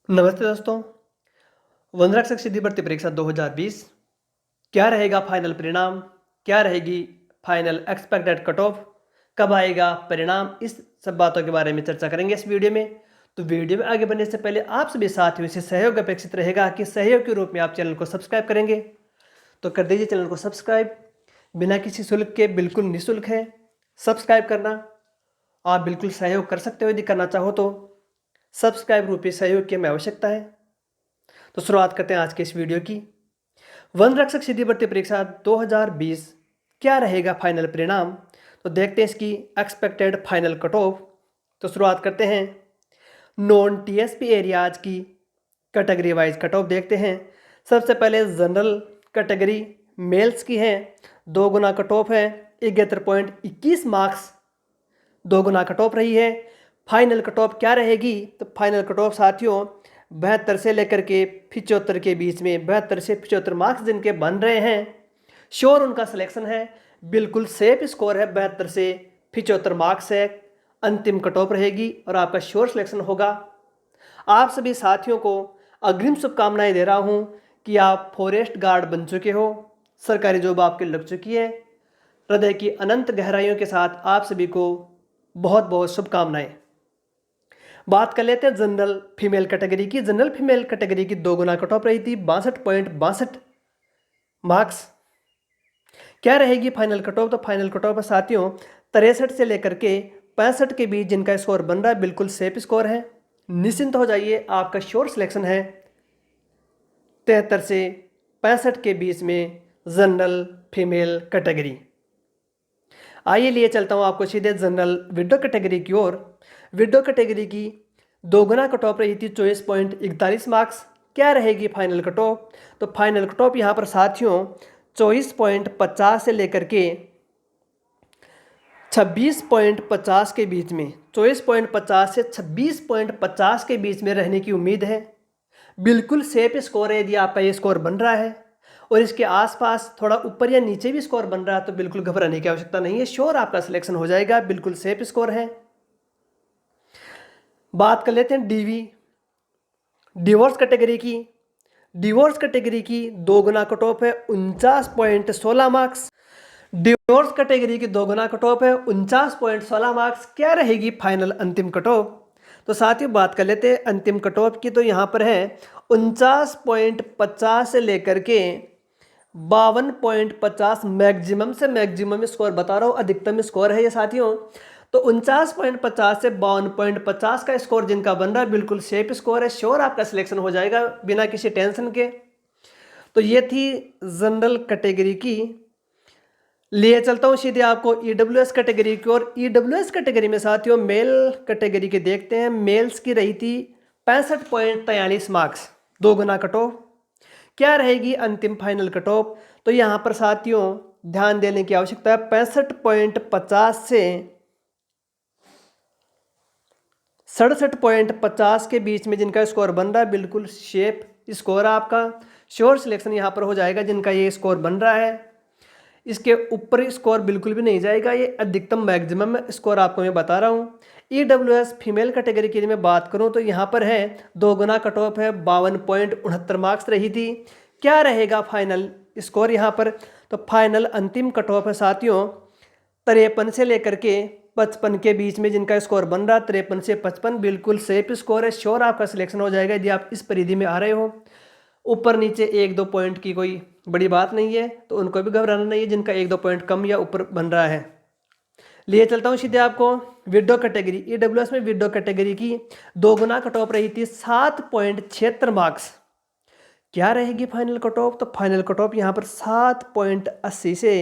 नमस्ते दोस्तों। वनरक्षक सिद्धि भर्ती परीक्षा 2020 क्या रहेगा फाइनल परिणाम? क्या रहेगी फाइनल एक्सपेक्टेड कट ऑफ? कब आएगा परिणाम? इस सब बातों के बारे में चर्चा करेंगे इस वीडियो में। तो वीडियो में आगे बढ़ने से पहले आप सभी साथियों से सहयोग अपेक्षित रहेगा कि सहयोग के रूप में आप चैनल को सब्सक्राइब करेंगे तो कर दीजिए चैनल को सब्सक्राइब। बिना किसी शुल्क के बिल्कुल निःशुल्क है सब्सक्राइब करना। आप बिल्कुल सहयोग कर सकते हो यदि करना चाहो तो। सब्सक्राइब रूपी सहयोग की हमें आवश्यकता है। तो शुरुआत करते हैं आज के इस वीडियो की। वन रक्षक सिद्धि भर्ती परीक्षा 2020 क्या रहेगा फाइनल परिणाम? तो देखते हैं इसकी एक्सपेक्टेड फाइनल कट ऑफ। तो शुरुआत करते हैं नॉन टीएसपी एरियाज की कैटेगरी वाइज कट ऑफ देखते हैं। सबसे पहले जनरल कैटेगरी मेल्स की है, 2 गुना कट ऑफ है, 71.21 मार्क्स 2 गुना कट ऑफ रही है। फाइनल कट ऑफ क्या रहेगी? तो फाइनल कट ऑफ साथियों 72 से लेकर के 75 के बीच में, 72 से 75 मार्क्स जिनके बन रहे हैं श्योर उनका सिलेक्शन है। बिल्कुल सेफ स्कोर है, 72 से 75 मार्क्स है, अंतिम कट ऑफ रहेगी और आपका श्योर सिलेक्शन होगा। आप सभी साथियों को अग्रिम शुभकामनाएं दे रहा हूं कि आप फॉरेस्ट गार्ड बन चुके हो, सरकारी जॉब आपकी लग चुकी है। हृदय की अनंत गहराइयों के साथ आप सभी को बहुत बहुत शुभकामनाएं। बात कर लेते हैं जनरल फीमेल कैटेगरी की। जनरल फीमेल कैटेगरी की 2 गुना कट ऑफ रही थी, 62.62 मार्क्स। क्या रहेगी फाइनल कट ऑफ? तो फाइनल कट ऑफ साथियों 63 से लेकर के 65 के बीच जिनका स्कोर बन रहा है बिल्कुल सेफ स्कोर है। निश्चिंत हो जाइए, आपका श्योर सिलेक्शन है 73 से 65 के बीच में जनरल फीमेल कैटेगरी। आइए लिए चलता हूँ आपको सीधे जनरल विडो कैटेगरी की ओर। विडो कैटेगरी की 2 गुना कट ऑफ रही थी, 24.41 मार्क्स। क्या रहेगी फाइनल कट ऑफ? तो फाइनल कट ऑफ यहाँ पर साथियों 24.50 से लेकर के 26.50 के बीच में, 24.50 से 26.50 के बीच में रहने की उम्मीद है। बिल्कुल सेफ स्कोर है यदि आपका ये स्कोर बन रहा है और इसके आसपास थोड़ा ऊपर या नीचे भी स्कोर बन रहा है तो बिल्कुल घबराने की आवश्यकता नहीं है, श्योर आपका सिलेक्शन हो जाएगा, बिल्कुल सेफ स्कोर है। बात कर लेते हैं डीवी डिवोर्स कैटेगरी की। डिवोर्स कैटेगरी की 2 गुना कट ऑफ है, 49.16 मार्क्स। डिवोर्स कैटेगरी की 2 गुना कट ऑफ है, 49.16 मार्क्स। क्या रहेगी फाइनल अंतिम कट ऑफ? तो साथ ही बात कर लेते हैं अंतिम कट ऑफ की। तो यहाँ पर है 49.50 से लेकर के 52.50 मैक्सिमम से मैक्सिमम स्कोर बता रहा हूँ, अधिकतम स्कोर है ये साथियों। तो 49.50 से 52.50 का स्कोर जिनका बन रहा है बिल्कुल सेफ स्कोर है, श्योर आपका सिलेक्शन हो जाएगा बिना किसी टेंशन के। तो ये थी जनरल कैटेगरी की। लिए चलता हूँ सीधे आपको ईडब्ल्यूएस कैटेगरी की और ईडब्ल्यूएस कैटेगरी में साथियों मेल कैटेगरी के देखते हैं। मेल्स की रही थी 65.43 मार्क्स, 2 गुना कट ऑफ। क्या रहेगी अंतिम फाइनल कट ऑफ? तो यहाँ पर साथियों ध्यान देने की आवश्यकता है, 65.50 से 67.50 के बीच में जिनका स्कोर बन रहा है बिल्कुल शेप स्कोर आपका, श्योर सिलेक्शन यहाँ पर हो जाएगा जिनका ये स्कोर बन रहा है। इसके ऊपर स्कोर बिल्कुल भी नहीं जाएगा, ये अधिकतम मैक्सिमम स्कोर आपको मैं बता रहा हूँ। ईडब्ल्यूएस फीमेल कैटेगरी की मैं बात करूँ तो यहाँ पर है 2 गुना कट ऑफ है, 52.69 मार्क्स रही थी। क्या रहेगा फाइनल स्कोर यहाँ पर? तो फाइनल अंतिम कट ऑफ है साथियों 53 से लेकर के 55 के बीच में जिनका स्कोर बन रहा है, 53 से 55 बिल्कुल सेफ स्कोर है, श्योर आपका सिलेक्शन हो जाएगा यदि आप इस परिधि में आ रहे हो। ऊपर नीचे 1-2 पॉइंट की कोई बड़ी बात नहीं है, तो उनको भी घबराना नहीं है जिनका 1-2 पॉइंट कम या ऊपर बन रहा है। लिए चलता हूँ सीधे आपको विडो कैटेगरी। ईडब्ल्यूएस में विडो कैटेगरी की 2 गुना कट ऑफ रही थी, 7.76 मार्क्स। क्या रहेगी फाइनल कट ऑफ? तो फाइनल कट ऑफ यहाँ पर 7.80 से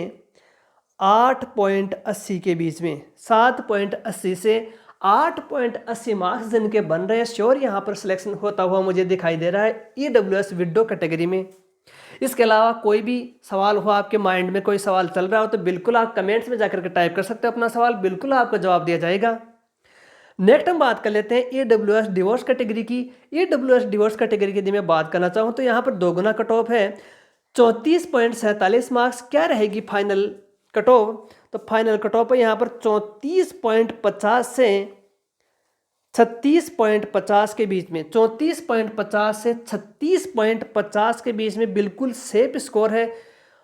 8.80 के बीच में, 7.80 से 8.80 मार्क्स जिनके बन रहे हैं श्योर यहाँ पर सिलेक्शन होता हुआ मुझे दिखाई दे रहा है ईडब्ल्यूएस विडो कैटेगरी में। इसके अलावा कोई भी सवाल हो, आपके माइंड में कोई सवाल चल रहा हो तो बिल्कुल आप कमेंट्स में जाकर के टाइप कर सकते हो अपना सवाल, बिल्कुल आपको जवाब दिया जाएगा। नेक्स्ट हम बात कर लेते हैं ईडब्ल्यूएस डिवोर्स कैटेगरी की। ईडब्ल्यूएस डिवोर्स कैटेगरी की यदि मैं बात करना चाहूँ तो यहाँ पर 2 गुना कट ऑफ है, 34.47 मार्क्स। क्या रहेगी फाइनल कट ऑफ? तो फाइनल कट ऑफ है यहाँ पर 34.50 से 36.50 के बीच में, 34.50 से 36.50 के बीच में बिल्कुल सेफ स्कोर है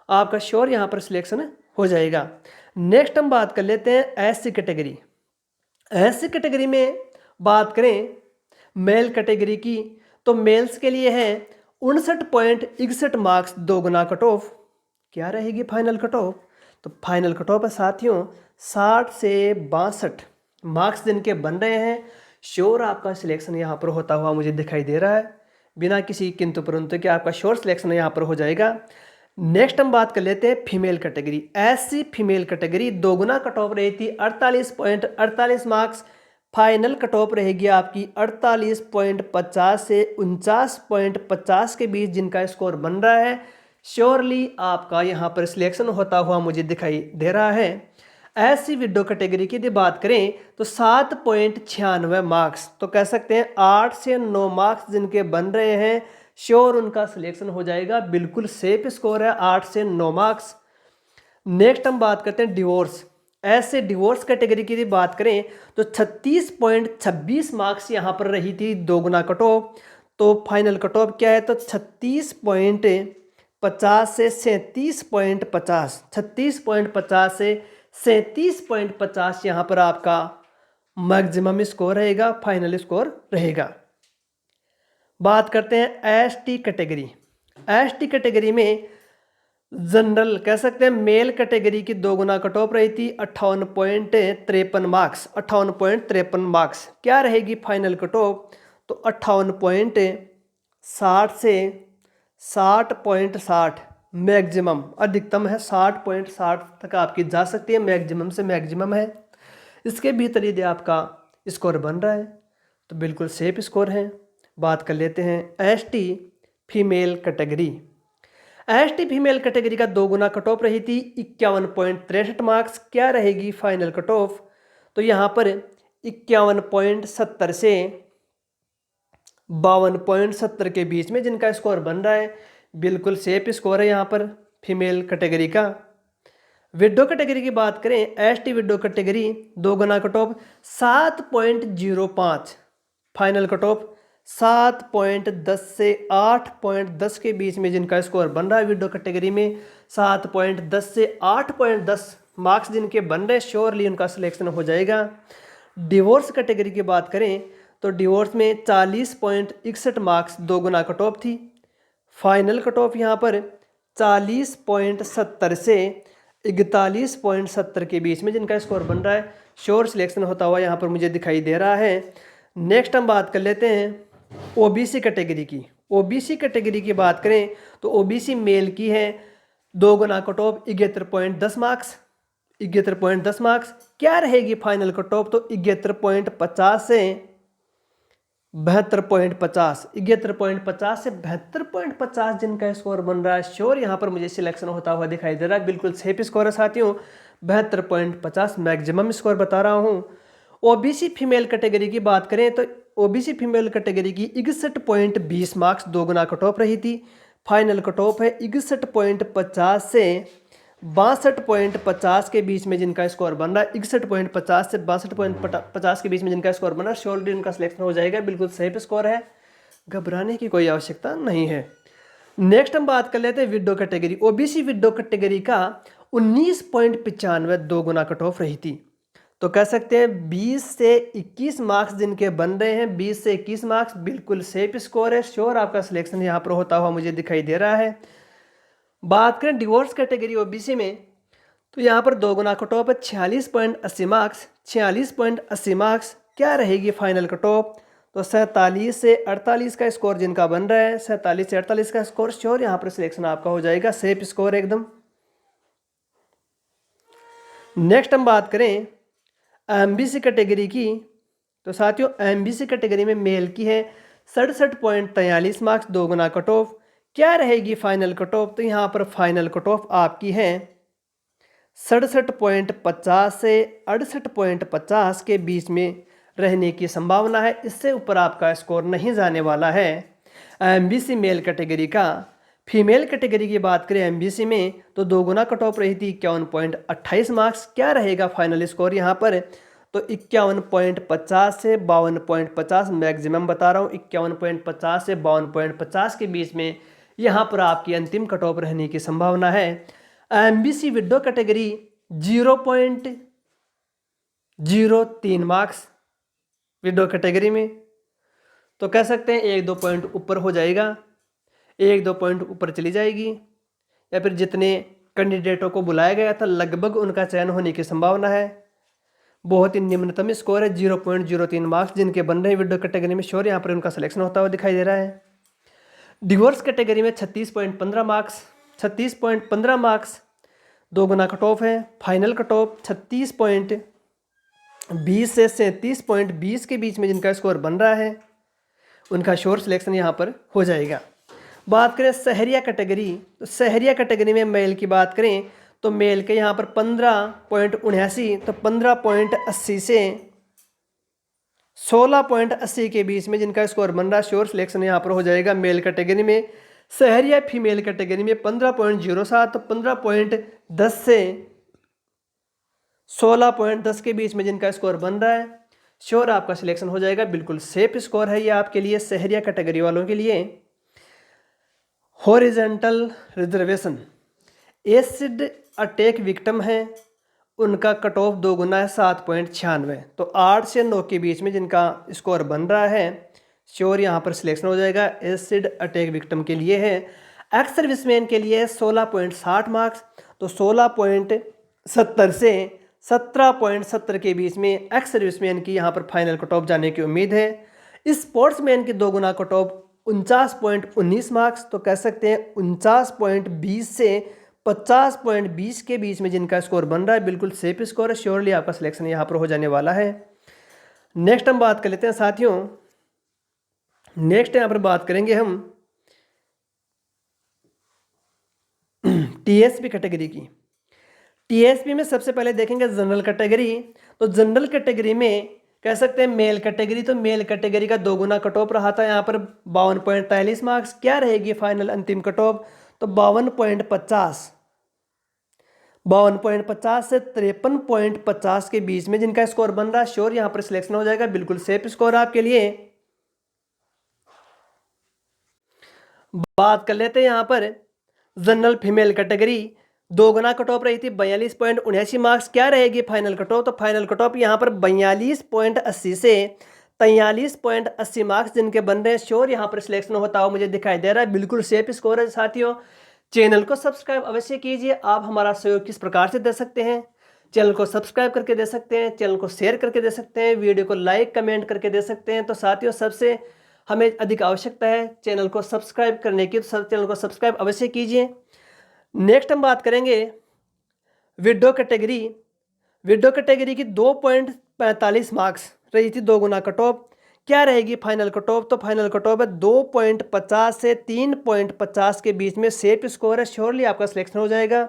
आपका, श्योर यहाँ पर सिलेक्शन हो जाएगा। नेक्स्ट हम बात कर लेते हैं एससी कैटेगरी। एससी कैटेगरी में बात करें मेल कैटेगरी की, तो मेल्स के लिए है 59.61 मार्क्स, 2 गुना कट ऑफ। क्या रहेगी फाइनल कट ऑफ? तो फाइनल कट ऑफ है साथियों 60 से 62 मार्क्स जिनके बन रहे हैं, श्योर आपका सिलेक्शन यहाँ पर होता हुआ मुझे दिखाई दे रहा है, बिना किसी किंतु परंतु के आपका श्योर सिलेक्शन यहाँ पर हो जाएगा। नेक्स्ट हम बात कर लेते हैं female category. SC female category 2 गुना कट ऑफ रही थी 48.48 मार्क्स, फाइनल कट ऑफ रहेगी आपकी 48.50 से 49.50 के बीच जिनका स्कोर बन रहा है, श्योरली आपका यहाँ पर सिलेक्शन होता हुआ मुझे दिखाई दे रहा है। एससी विडो कैटेगरी की यदि बात करें तो 7.96 मार्क्स, तो कह सकते हैं 8 से 9 मार्क्स जिनके बन रहे हैं, श्योर उनका सिलेक्शन हो जाएगा, बिल्कुल सेफ स्कोर है 8 से 9 मार्क्स। नेक्स्ट हम बात करते हैं डिवोर्स। ऐसे डिवोर्स कैटेगरी की बात करें तो 36.26 मार्क्स यहाँ पर रही थी 2 गुना कट ऑफ, तो फाइनल कट ऑफ क्या है? तो 36.50 से 37.50, 36.50 से 37.50 यहाँ पर आपका मैक्सिमम स्कोर रहेगा, फाइनल स्कोर रहेगा। बात करते हैं एसटी कैटेगरी। एसटी कैटेगरी में जनरल कह सकते हैं मेल कैटेगरी की 2 गुना कट ऑफ रही थी 58.53 मार्क्स, 58.53 मार्क्स। क्या रहेगी फाइनल कट ऑफ? तो 58.60 से 60.60 मैक्सिमम, अधिकतम है 60.60 तक आपकी जा सकती है, मैक्सिमम से मैक्सिमम है। इसके भीतर यदि आपका स्कोर बन रहा है तो बिल्कुल सेफ स्कोर है। बात कर लेते हैं ST female category. ST female category का 2 गुना कट ऑफ रही थी 51.63 मार्क्स। क्या रहेगी फाइनल कट ऑफ? तो यहाँ पर 51.70 से 52.70 के बीच में जिनका स्कोर बन रहा है, बिल्कुल सेफ स्कोर है यहाँ पर फीमेल कैटेगरी का। विडो कैटेगरी की बात करें, एसटी विडो कैटेगरी 2 गुना cut off 7.05, final cut off 7.10 से 8.10 के बीच में जिनका स्कोर बन रहा है विडो कैटेगरी में, 7.10 से 8.10 मार्क्स जिनके बन रहे हैं, श्योरली उनका सिलेक्शन हो जाएगा। डिवोर्स कैटेगरी की बात करें तो डिवोर्स में 40.61 मार्क्स, 2 गुना कट ऑफ थी, फाइनल कट ऑफ यहाँ पर 40.70 से 41.70 के बीच में जिनका स्कोर बन रहा है, श्योर सिलेक्शन होता हुआ यहाँ पर मुझे दिखाई दे रहा है। नेक्स्ट हम बात कर लेते हैं ओबीसी कैटेगरी की। ओबीसी कैटेगरी की बात करें तो ओबीसी मेल की है 2 गुना कट ऑफ 71.10 मार्क्स, 71.10 मार्क्स। क्या रहेगी फाइनल कट ऑफ? तो 71.50 से 72.50, 71.50 से 72.50 जिनका स्कोर बन रहा है, श्योर यहाँ पर मुझे सिलेक्शन होता हुआ दिखाई दे रहा है, बिल्कुल सेफ स्कोर है साथियों, 72.50 मैक्सिमम स्कोर बता रहा हूँ। ओबीसी फीमेल कैटेगरी की बात करें तो ओबीसी फीमेल कैटेगरी की 61.20 मार्क्स, 2 गुना कट ऑफ रही थी, फाइनल कट ऑफ है 61.50 से 62.50 के बीच में जिनका स्कोर बन रहा है, 61.50 से 62.50 के बीच में जिनका स्कोर बन रहा है, श्योरली उनका सिलेक्शन हो जाएगा, बिल्कुल सेफ स्कोर है, घबराने की कोई आवश्यकता नहीं है। नेक्स्ट हम बात कर लेते हैं window category. OBC window category का 19.95, 2 गुना कट ऑफ रही थी, तो कह सकते हैं 20 से 21 मार्क्स जिनके बन रहे हैं, 20 से 21 मार्क्स बिल्कुल सेफ स्कोर है, श्योर आपका सिलेक्शन यहाँ पर होता हुआ मुझे दिखाई दे रहा है। बात करें डिवोर्स कैटेगरी ओबीसी में तो यहाँ पर 2 गुना कट ऑफ है 46.80 मार्क्स, 46.80 मार्क्स। क्या रहेगी फाइनल कट ऑफ? तो 47 से 48 का स्कोर जिनका बन रहा है, 47 से 48 का स्कोर, श्योर यहाँ पर सिलेक्शन आपका हो जाएगा, सेफ स्कोर एकदम। नेक्स्ट हम बात करें एमबीसी कैटेगरी की, तो साथियों एमबीसी कैटेगरी में मेल की है 67.43 मार्क्स, 2 गुना कट ऑफ। क्या रहेगी फाइनल कट ऑफ? तो यहाँ पर फाइनल कट ऑफ आपकी है 67.50 से 68.50 के बीच में रहने की संभावना है, इससे ऊपर आपका स्कोर नहीं जाने वाला है एमबीसी मेल कैटेगरी का। फीमेल कैटेगरी की बात करें एमबीसी में तो 2 गुना कट ऑफ रही थी 51.28 मार्क्स। क्या रहेगा फाइनल स्कोर यहाँ पर? तो तो 51.50 से 52.50 मैक्सिमम बता रहा हूँ, 51.50 से 52.50 के बीच में यहाँ पर आपकी अंतिम कट ऑफ रहने की संभावना है। MBC window category 0.03 marks window category में, तो कह सकते हैं 1-2 पॉइंट ऊपर हो जाएगा, 1-2 पॉइंट ऊपर चली जाएगी, या फिर जितने कैंडिडेटों को बुलाया गया था लगभग उनका चयन होने की संभावना है। बहुत ही निम्नतम स्कोर है 0.03 मार्क्स जिनके बन रहे हैं विडो कैटेगरी में। श्योर यहाँ पर उनका सिलेक्शन होता हुआ दिखाई दे रहा है। डिवोर्स कैटेगरी में 36.15 मार्क्स, 36.15 मार्क्स 2 गुना कट ऑफ है। फाइनल कट ऑफ 36.20 से 37.20 के बीच में जिनका स्कोर बन रहा है उनका श्योर सिलेक्शन यहाँ पर हो जाएगा। बात करें सहरिया कैटेगरी, तो सहरिया कैटेगरी में मेल की बात करें तो मेल के यहाँ पर 15.79, तो 15.80 से 16.80 के बीच में जिनका स्कोर बन रहा है श्योर सिलेक्शन यहाँ पर हो जाएगा मेल कैटेगरी में। सहरिया फीमेल कैटेगरी में 15.07, तो 15.10 से 16.10 के बीच में जिनका स्कोर बन रहा है श्योर आपका सिलेक्शन हो जाएगा। बिल्कुल सेफ स्कोर है ये आपके लिए, सहरिया कैटेगरी वालों के लिए। Horizontal reservation acid attack victim है, उनका कट ऑफ 2 गुना है 7.96, तो 8 से 9 के बीच में जिनका स्कोर बन रहा है श्योर यहाँ पर सिलेक्शन हो जाएगा। एसिड अटैक विक्टिम के लिए है। एक्स सर्विसमैन के लिए 16.60 मार्क्स, तो 16.70 से 17.70 के बीच में एक्स सर्विसमैन की यहाँ पर फाइनल कट ऑफ जाने की उम्मीद है। स्पोर्ट्समैन की 2 गुना कट ऑफ 49.19 मार्क्स, तो कह सकते हैं 49.20 से 50.20 के बीच में जिनका स्कोर बन रहा है बिल्कुल सेफ स्कोर है, श्योरली आपका सिलेक्शन यहाँ पर हो जाने वाला है। नेक्स्ट हम बात कर लेते हैं साथियों, नेक्स्ट यहाँ पर बात करेंगे हम टीएसपी कैटेगरी की। टीएसपी में सबसे पहले देखेंगे जनरल कैटेगरी, तो जनरल कैटेगरी में कह सकते हैं मेल कैटेगरी, तो मेल कैटेगरी का 2 गुना कट ऑफ रहा था यहाँ पर 52.43 मार्क्स। क्या रहेगी फाइनल अंतिम कट ऑफ, तो 52.50 से 53.50 के बीच में जिनका स्कोर बन रहा है श्योर यहाँ पर सिलेक्शन हो जाएगा। बिल्कुल सेफ स्कोर आपके लिए। बात कर लेते हैं यहाँ पर जनरल फीमेल कैटेगरी, 2 गुना कट ऑफ रही थी 42.79 मार्क्स। क्या रहेगी फाइनल कट ऑफ, तो फाइनल कट ऑफ यहाँ पर 42.80 से 43.80 मार्क्स जिनके बन रहे हैं श्योर यहाँ पर सिलेक्शन होता हुआ मुझे दिखाई दे रहा है। बिल्कुल सेफ स्कोर है साथियों। चैनल को सब्सक्राइब अवश्य कीजिए। आप हमारा सहयोग किस प्रकार से दे सकते हैं, चैनल को सब्सक्राइब करके दे सकते हैं, चैनल को शेयर करके दे सकते हैं, वीडियो को लाइक कमेंट करके दे सकते हैं। तो साथियों सबसे हमें अधिक आवश्यकता है चैनल को सब्सक्राइब करने की, तो चैनल को सब्सक्राइब अवश्य कीजिए। नेक्स्ट हम बात करेंगे विडो कैटेगरी। विडो कैटेगरी की 2.45 मार्क्स रही थी 2 गुना कट ऑफ। क्या रहेगी फाइनल कट ऑफ, तो फाइनल कट ऑफ है 2.50 से 3.50 के बीच में सेफ स्कोर है, श्योरली आपका सिलेक्शन हो जाएगा।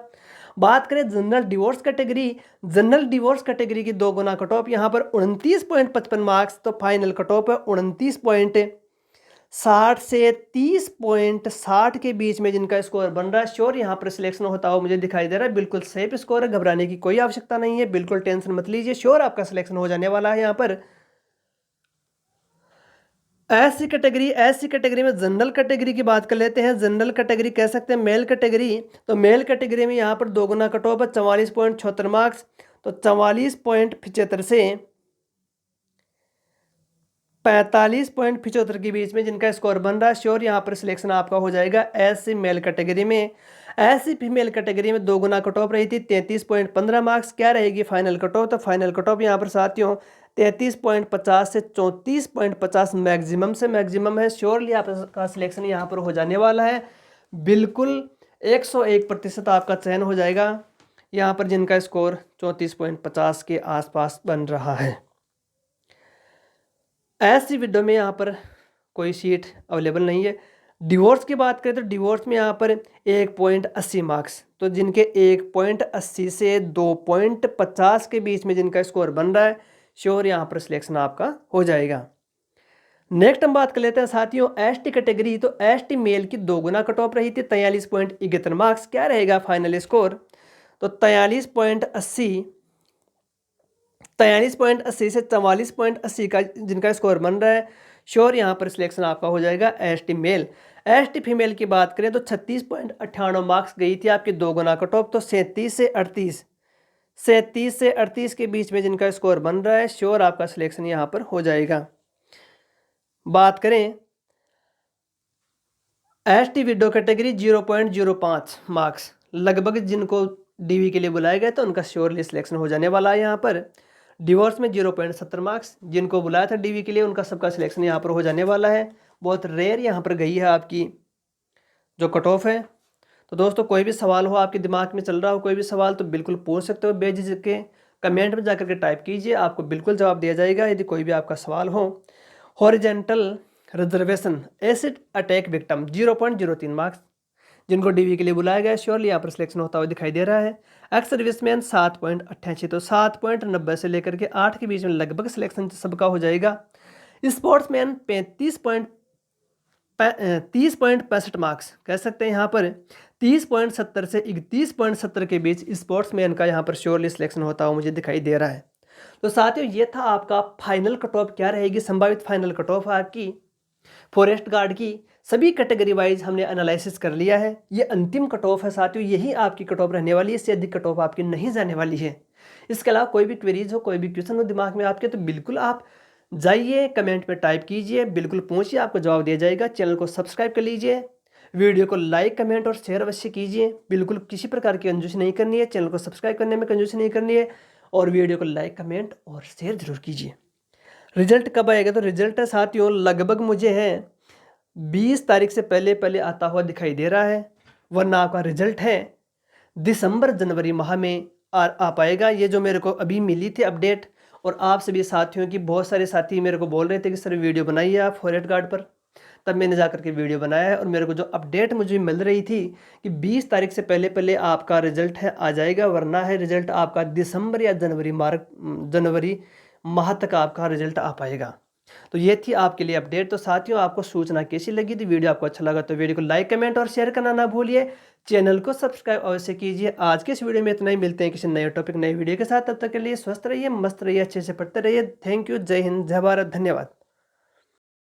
बात करें general divorce category, general divorce category की 2 गुना कट ऑफ यहाँ पर 29.55 मार्क्स, तो फाइनल कट ऑफ है 29.60 से 30.60 के बीच में जिनका स्कोर बन रहा है श्योर यहाँ पर सिलेक्शन होता हुआ मुझे दिखाई दे रहा है। बिल्कुल सेफ स्कोर है, घबराने की कोई आवश्यकता नहीं है, बिल्कुल टेंशन मत लीजिए, श्योर आपका सिलेक्शन हो जाने वाला है यहाँ पर। एससी कैटेगरी में जनरल कैटेगरी की बात कर लेते हैं। जनरल कैटेगरी कह सकते हैं मेल कैटेगरी, तो मेल कैटेगरी में यहाँ पर 2 गुना कट ऑफ है 44.76 मार्क्स, तो 44.75 से 45.75 के बीच में जिनका स्कोर बन रहा है श्योर यहाँ पर सिलेक्शन आपका हो जाएगा एससी मेल कैटेगरी में। एससी फीमेल कैटेगरी में 2 गुना कट ऑफ रही थी 33.15 मार्क्स। क्या रहेगी फाइनल कट ऑफ, तो फाइनल कट ऑफ यहाँ पर साथियों 33.50 से 34.50 मैक्सिमम से मैक्सिमम है, श्योरली आपका सिलेक्शन यहाँ पर हो जाने वाला है। बिल्कुल 101% आपका चयन हो जाएगा यहाँ पर जिनका स्कोर 34.50 के आसपास बन रहा है। ऐसी विडो में यहाँ पर कोई सीट अवेलेबल नहीं है। डिवोर्स की बात करें तो डिवोर्स में यहाँ पर 1.80 मार्क्स, तो जिनके 1.80 से 2.50 के बीच में जिनका स्कोर बन रहा है श्योर यहाँ पर सिलेक्शन आपका हो जाएगा। नेक्स्ट हम बात कर लेते हैं साथियों एसटी कैटेगरी, तो एसटी मेल की 2 गुना कट ऑफ रही थी 43.71 मार्क्स। क्या रहेगा फाइनल स्कोर, तो 43.80 43.80 से 44.80 का जिनका स्कोर बन रहा है, श्योर यहाँ पर सिलेक्शन आपका हो जाएगा एसटी मेल। एसटी फीमेल की बात करें तो 36.98 मार्क्स गई थी आपकी 2 गुना कट ऑफ, तो 37 से 38 के बीच में जिनका स्कोर बन रहा है, श्योर आपका सिलेक्शन यहाँ पर हो जाएगा। बात करें एसटी विडो कैटेगरी 0.05 मार्क्स, लगभग जिनको डीवी के लिए बुलाया गया तो उनका श्योरली सिलेक्शन हो जाने वाला है। यहाँ पर डिवोर्स में 0.70 मार्क्स, जिनको बुलाया था डीवी के लिए उनका सबका सिलेक्शन यहाँ पर हो जाने वाला है। बहुत रेयर यहाँ पर गई है आपकी जो कट ऑफ है। तो दोस्तों कोई भी सवाल हो आपके दिमाग में चल रहा हो, कोई भी सवाल तो बिल्कुल पूछ सकते हो बेझिझक के, कमेंट में जाकर के टाइप कीजिए, आपको बिल्कुल जवाब दिया जाएगा यदि कोई भी आपका सवाल हो। Horizontal reservation acid attack victim 0.03 marks, जिनको डीवी के लिए बुलाया गया श्योरली यहाँ पर सिलेक्शन होता हुआ दिखाई दे रहा है। एक्स सर्विसमैन 7.88, तो 7.90 से लेकर के 8 के बीच में लगभग सिलेक्शन सबका हो जाएगा। स्पोर्ट्समैन 30.65 मार्क्स, कह सकते हैं यहाँ पर 30.70 से 31.70 के बीच स्पोर्ट्समैन का यहाँ पर श्योरली सिलेक्शन होता हुआ मुझे दिखाई दे रहा है। तो साथियों ये था आपका फाइनल कट ऑफ, क्या रहेगी संभावित फाइनल कट ऑफ आपकी फॉरेस्ट गार्ड की। सभी कैटेगरी वाइज हमने एनालिसिस कर लिया है। ये अंतिम कट ऑफ है साथियों, यही आपकी कट ऑफ रहने वाली है, इससे अधिक कट ऑफ आपकी नहीं जाने वाली है। इसके अलावा कोई भी क्वेरीज हो, कोई भी क्वेश्चन हो दिमाग में आपके, तो बिल्कुल आप जाइए कमेंट में टाइप कीजिए, बिल्कुल पूछिए, आपको जवाब दिया जाएगा। चैनल को सब्सक्राइब कर लीजिए, वीडियो को लाइक कमेंट और शेयर अवश्य कीजिए। बिल्कुल किसी प्रकार की कंजूसी नहीं करनी है, चैनल को सब्सक्राइब करने में कंजूसी नहीं करनी है, और वीडियो को लाइक कमेंट और शेयर जरूर कीजिए। रिजल्ट कब आएगा, तो रिजल्ट साथियों लगभग मुझे है 20 तारीख से पहले आता हुआ दिखाई दे रहा है, वरना आपका रिजल्ट है दिसंबर जनवरी माह में आ पाएगा। ये जो मेरे को अभी मिली थी अपडेट, और आप सभी साथियों की, बहुत सारे साथी मेरे को बोल रहे थे कि सर वीडियो बनाइए आप फॉरेस्ट गार्ड पर, तब मैंने जाकर के वीडियो बनाया है। और मेरे को जो अपडेट मुझे मिल रही थी कि 20 तारीख से पहले आपका रिजल्ट है आ जाएगा, वरना है रिजल्ट आपका दिसंबर या जनवरी माह तक आपका रिजल्ट आ पाएगा। तो ये थी आपके लिए अपडेट। तो साथियों आपको सूचना कैसी लगी थी, वीडियो आपको अच्छा लगा तो वीडियो को लाइक कमेंट और शेयर करना ना भूलिए, चैनल को सब्सक्राइब अवश्य कीजिए। आज के इस वीडियो में इतना ही, मिलते हैं किसी नए टॉपिक नए वीडियो के साथ। तब तक के लिए स्वस्थ रहिए, मस्त रहिए, अच्छे से पढ़ते रहिए। थैंक यू, जय हिंद, जय भारत, धन्यवाद।